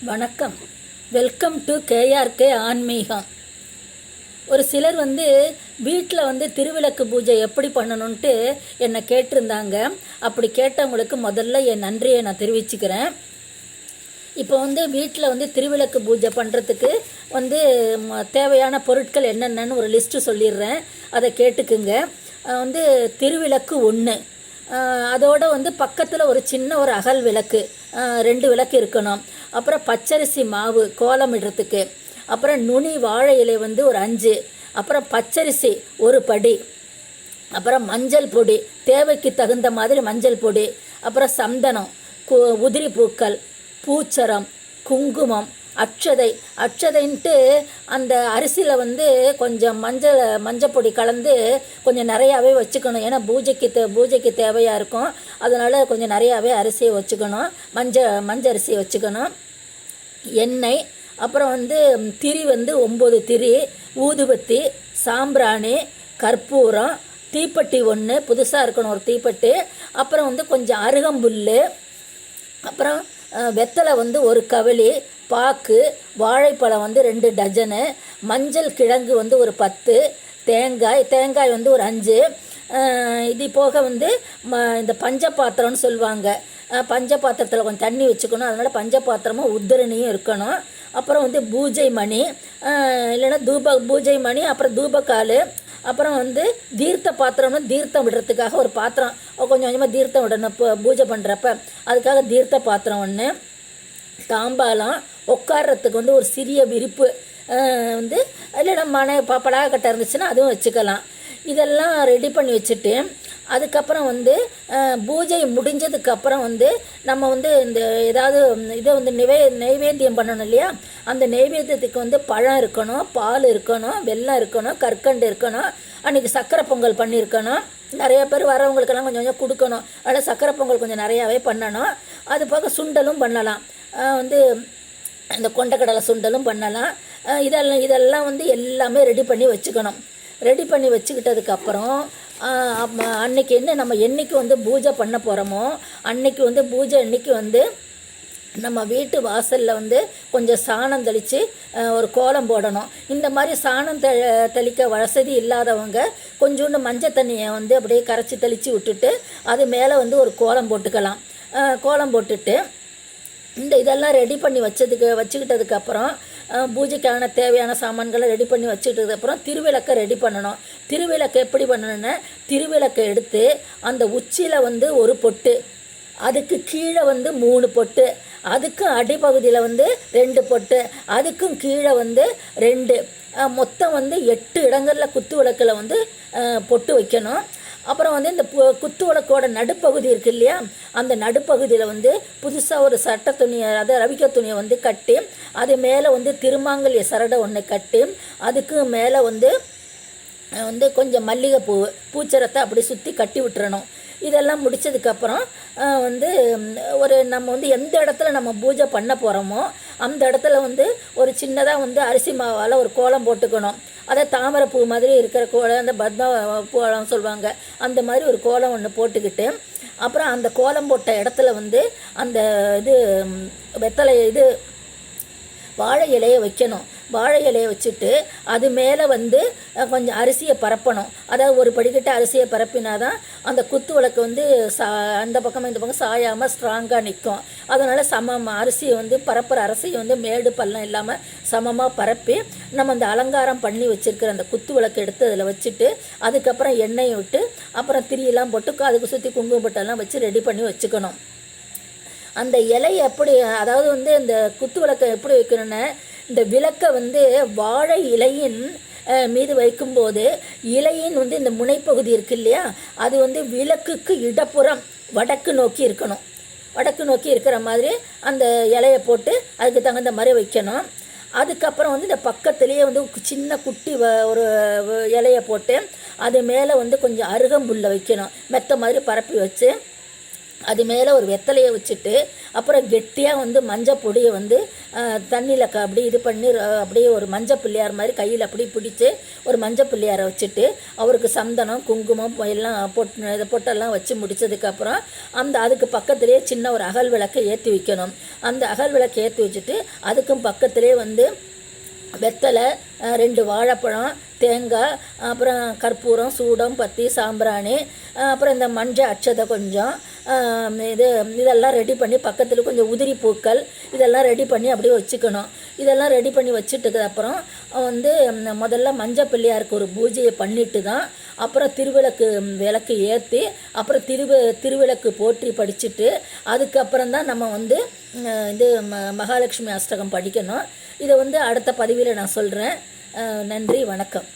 வணக்கம். Welcome to KRK ஆன்மீகம். ஒரு சிலர் வீட்டில் திருவிளக்கு பூஜை எப்படி பண்ணணுன்ட்டு என்னை கேட்டிருந்தாங்க. அப்படி கேட்டவங்களுக்கு முதல்ல என் நன்றியை நான் தெரிவிச்சுக்கிறேன். இப்போ வீட்டில் திருவிளக்கு பூஜை பண்ணுறதுக்கு தேவையான பொருட்கள் என்னென்னு ஒரு லிஸ்ட்டு சொல்லிடுறேன். அதை கேட்டுக்குங்க. திருவிளக்கு 1, அதோட பக்கத்தில் ஒரு சின்ன ஒரு அகல் விளக்கு 2 விளக்கு இருக்கணும். அப்புறம் பச்சரிசி மாவு கோலம் இடுறதுக்கு, அப்புறம் நுனி வாழை இலை ஒரு 5, அப்புறம் பச்சரிசி ஒரு படி, அப்புறம் மஞ்சள் பொடி தேவைக்கு தகுந்த மாதிரி மஞ்சள் பொடி, அப்புறம் சந்தனம், உதிரி பூக்கள், பூச்சரம், குங்குமம், அட்சதைன்ட்டு அந்த அரிசியில் கொஞ்சம் மஞ்சள் பொடி கலந்து கொஞ்சம் நிறையாவே வச்சுக்கணும். ஏன்னா பூஜைக்கு தேவையாக இருக்கும். அதனால் கொஞ்சம் நிறையாவே அரிசியை வச்சுக்கணும். மஞ்சள் அரிசியை வச்சுக்கணும். எண்ணெய், அப்புறம் திரி 9 திரி, ஊதுபத்தி, சாம்பிராணி, கற்பூரம், தீப்பெட்டி 1 புதுசாக இருக்கணும் ஒரு தீப்பெட்டி, அப்புறம் கொஞ்சம் அருகம்புல், அப்புறம் வெத்தலை 1 கவளி, பாக்கு, வாழைப்பழம் 2 டஜனு, மஞ்சள் கிழங்கு ஒரு 10, தேங்காய் ஒரு 5. இது போக இந்த பஞ்ச பாத்திரம்னு சொல்லுவாங்க. பஞ்ச பாத்திரத்தில் கொஞ்சம் தண்ணி வச்சுக்கணும். அதனால் பஞ்ச பாத்திரமும் உத்தரணியும் இருக்கணும். அப்புறம் பூஜை மணி, இல்லைன்னா பூஜை மணி, அப்புறம் தூபக்கால், அப்புறம் தீர்த்த பாத்திரம்னு தீர்த்தம் விடுறதுக்காக ஒரு பாத்திரம், கொஞ்சம் கொஞ்சமாக தீர்த்தம் விடணும் இப்போ பூஜை பண்ணுறப்ப. அதுக்காக தீர்த்த பாத்திரம் 1, தாம்பாலம், உட்கார்றதுக்கு ஒரு சிறிய விரிப்பு, இல்லைன்னா படாக்கட்டை இருந்துச்சுன்னா அதுவும் வச்சுக்கலாம். இதெல்லாம் ரெடி பண்ணி வச்சுட்டு அதுக்கப்புறம் பூஜை முடிஞ்சதுக்கப்புறம் நம்ம இந்த ஏதாவது இதை நெய்வேத்தியம் பண்ணணும் இல்லையா? அந்த நெய்வேத்தியத்துக்கு பழம் இருக்கணும், பால் இருக்கணும், வெல்லம் இருக்கணும், கற்கண்டு இருக்கணும். அன்றைக்கி சக்கரை பொங்கல் பண்ணியிருக்கணும். நிறைய பேர் வரவங்களுக்கெல்லாம் கொஞ்சம் கொஞ்சம் கொடுக்கணும். அதனால் சக்கரை பொங்கல் கொஞ்சம் நிறையாவே பண்ணணும். அது போக சுண்டலும் பண்ணலாம். இந்த கொண்டக்கடலை சுண்டலும் பண்ணலாம். இதெல்லாம் எல்லாமே ரெடி பண்ணி வச்சுக்கணும். ரெடி பண்ணி வச்சுக்கிட்டதுக்கப்புறம் அன்றைக்கி நம்ம என்றைக்கு பூஜை பண்ண போகிறோமோ அன்றைக்கி பூஜை அன்றைக்கி நம்ம வீட்டு வாசலில் கொஞ்சம் சாணம் தெளித்து ஒரு கோலம் போடணும். இந்த மாதிரி சாணம் தெளிக்க வசதி இல்லாதவங்க கொஞ்சோண்டு மஞ்சள் தண்ணியை அப்படியே கரைச்சி தெளித்து விட்டுட்டு அது மேலே ஒரு கோலம் போட்டுக்கலாம். கோலம் போட்டுட்டு இதெல்லாம் ரெடி பண்ணி வச்சுக்கிட்டதுக்கப்புறம் பூஜைக்கான தேவையான சாமான்களை ரெடி பண்ணி வச்சுக்கிட்டதுக்கப்புறம் திருவிளக்கை ரெடி பண்ணணும். திருவிளக்கை எப்படி பண்ணணுன்னா, திருவிளக்கை எடுத்து அந்த உச்சியில் ஒரு பொட்டு, அதுக்கு கீழே 3 பொட்டு, அதுக்கும் அடிப்பகுதியில் 2 பொட்டு, அதுக்கும் கீழே 2, மொத்தம் 8 இடங்களில் குத்து விளக்கில் பொட்டு வைக்கணும். அப்புறம் இந்த குத்து விளக்கோட நடுப்பகுதி இருக்குது இல்லையா? அந்த நடுப்பகுதியில் புதுசாக ஒரு சட்டை துணியை, அதை ரவிக்க துணியை கட்டி அது மேலே திருமாங்கல்ய சரடை 1 கட்டி அதுக்கு மேலே கொஞ்சம் மல்லிகைப்பூ பூச்சரத்தை அப்படி சுற்றி கட்டி விட்டுறணும். இதெல்லாம் முடித்ததுக்கப்புறம் நம்ம எந்த இடத்துல நம்ம பூஜை பண்ண போகிறோமோ அந்த இடத்துல ஒரு சின்னதாக அரிசி மாவால் ஒரு கோலம் போட்டுக்கணும். அதை தாமரைப்பூ மாதிரி இருக்கிற கோலம், அந்த பத்ம கோலம் சொல்லுவாங்க, அந்த மாதிரி ஒரு கோலம் 1 போட்டுக்கிட்டு அப்புறம் அந்த கோலம் போட்ட இடத்துல அந்த வெத்தலை வாழை இலையை வைக்கணும். வாழை இலையை வச்சுட்டு அது மேலே கொஞ்சம் அரிசியை பரப்பணும். அதாவது ஒரு படிக்கட்டு அரிசியை பரப்பினா தான் அந்த குத்து விளக்கு அந்த பக்கம் இந்த பக்கம் சாயாமல் ஸ்ட்ராங்காக நிற்கும். அதனால் அரிசியை பரப்புகிற அரிசியை மேடு பள்ளம் இல்லாமல் சமமாக பரப்பி நம்ம அந்த அலங்காரம் பண்ணி வச்சுருக்கிற அந்த குத்து விளக்கு எடுத்து அதில் வச்சுட்டு அதுக்கப்புறம் எண்ணெயை விட்டு அப்புறம் திரியெல்லாம் போட்டு அதுக்கு சுற்றி குங்குமம் பட்டெல்லாம் வச்சு ரெடி பண்ணி வச்சுக்கணும். அந்த இலையை எப்படி, அதாவது இந்த குத்து விளக்கை எப்படி வைக்கணும்னா, இந்த விளக்கை வாழை இலையின் மீது வைக்கும்போது இலையின் இந்த முனைப்பகுதி இருக்குது இல்லையா? அது விளக்குக்கு இடப்புறம் வடக்கு நோக்கி இருக்கணும். வடக்கு நோக்கி இருக்கிற மாதிரி அந்த இலையை போட்டு அதுக்கு தகுந்த மாதிரி வைக்கணும். அதுக்கப்புறம் இந்த பக்கத்துலேயே சின்ன குட்டி ஒரு இலையை போட்டு அது மேலே கொஞ்சம் அருகம்புல்லை வைக்கணும். மெத்த மாதிரி பரப்பி வச்சு அது மேலே ஒரு வெத்தலையை வச்சுட்டு அப்புறம் கெட்டியாக வந்து மஞ்சள் பொடியை வந்து தண்ணியில் அப்படி இது பண்ணி அப்படியே ஒரு மஞ்சள் பிள்ளையார் மாதிரி கையில் அப்படி பிடிச்சி ஒரு மஞ்சள் பிள்ளையாரை வச்சுட்டு அவருக்கு சந்தனம் குங்குமம் எல்லாம் பொட்டெல்லாம் வச்சு முடித்ததுக்கப்புறம் அதுக்கு பக்கத்துலேயே சின்ன ஒரு அகல் விளக்கை ஏற்றி வைக்கணும். அந்த அகல் விளக்கை ஏற்றி வச்சுட்டு அதுக்கும் பக்கத்துலேயே வந்து வெத்தலை, 2 வாழைப்பழம், தேங்காய், அப்புறம் கற்பூரம், சூடம், பத்தி, சாம்பிராணி, அப்புறம் இந்த மஞ்சள் அட்சதை கொஞ்சம், இதெல்லாம் ரெடி பண்ணி பக்கத்தில் கொஞ்சம் உதிரி பூக்கள் இதெல்லாம் ரெடி பண்ணி அப்படியே வச்சுக்கணும். இதெல்லாம் ரெடி பண்ணி வச்சுட்டதுக்கப்புறம் வந்து முதல்ல மஞ்சள் பிள்ளையாருக்கு ஒரு பூஜையை பண்ணிட்டு தான் அப்புறம் விளக்கு ஏற்றி அப்புறம் திருவிளக்கு போற்றி படிச்சுட்டு அதுக்கப்புறம் தான் நம்ம வந்து இது மகாலட்சுமி அஷ்டகம் படிக்கணும். இதை வந்து அடுத்த பதிவில் நான் சொல்கிறேன். நன்றி, வணக்கம்.